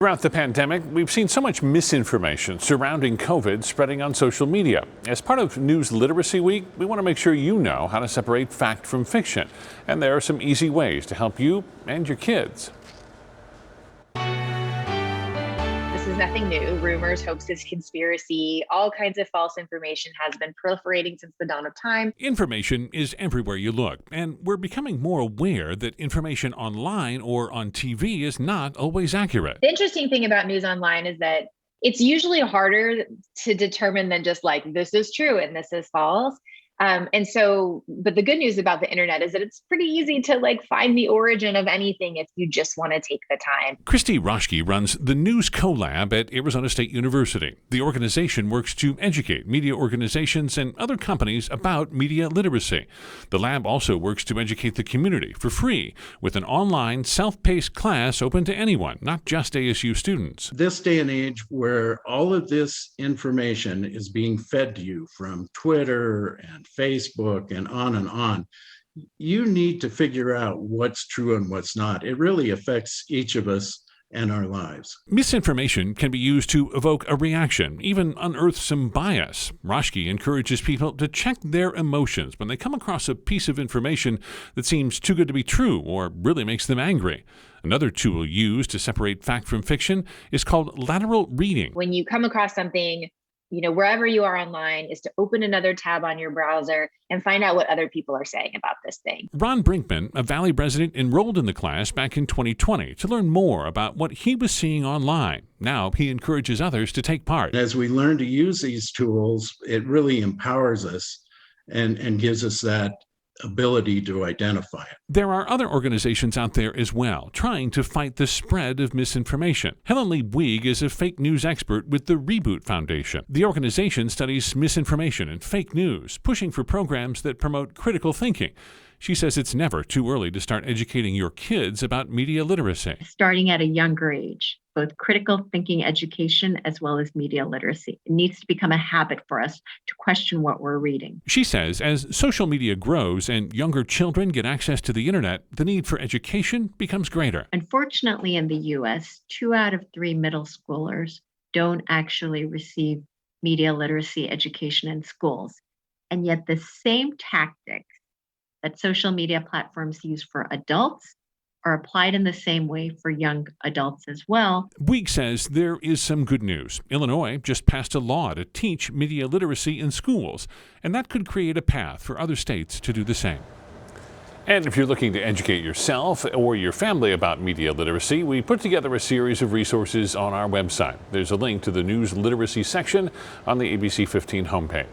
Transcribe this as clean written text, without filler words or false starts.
Throughout the pandemic, we've seen so much misinformation surrounding COVID spreading on social media. As part of News Literacy Week, we want to make sure you know how to separate fact from fiction. And there are some easy ways to help you and your kids. This is nothing new. Rumors, hoaxes, conspiracy, all kinds of false information has been proliferating since the dawn of time. Information is everywhere you look, and we're becoming more aware that information online or on TV is not always accurate. The interesting thing about news online is that it's usually harder to determine than just like, this is true and this is false. But the good news about the internet is that it's pretty easy to find the origin of anything if you just want to take the time. Christy Roschke runs the News Co-Lab at Arizona State University. The organization works to educate media organizations and other companies about media literacy. The lab also works to educate the community for free with an online, self-paced class open to anyone, not just ASU students. This day and age where all of this information is being fed to you from Twitter and Facebook and on, you need to figure out what's true and what's not. It really affects each of us and our lives. Misinformation can be used to evoke a reaction, even unearth some bias. Roschke encourages people to check their emotions when they come across a piece of information that seems too good to be true or really makes them angry. Another tool used to separate fact from fiction is called lateral reading. When you come across something, wherever you are online, is to open another tab on your browser and find out what other people are saying about this thing. Ron Brinkman, a Valley resident, enrolled in the class back in 2020 to learn more about what he was seeing online. Now he encourages others to take part. As we learn to use these tools, it really empowers us and gives us that ability to identify it. There are other organizations out there as well trying to fight the spread of misinformation. Helen Lee Bouygues is a fake news expert with the Reboot Foundation. The organization studies misinformation and fake news, pushing for programs that promote critical thinking. She says it's never too early to start educating your kids about media literacy. Starting at a younger age, both critical thinking education as well as media literacy. It needs to become a habit for us to question what we're reading. She says as social media grows and younger children get access to the internet, the need for education becomes greater. Unfortunately, in the U.S., 2 out of 3 middle schoolers don't actually receive media literacy education in schools. And yet the same tactics that social media platforms use for adults are applied in the same way for young adults as well. Bouygues says there is some good news. Illinois just passed a law to teach media literacy in schools, and that could create a path for other states to do the same. And if you're looking to educate yourself or your family about media literacy, we put together a series of resources on our website. There's a link to the news literacy section on the ABC 15 homepage.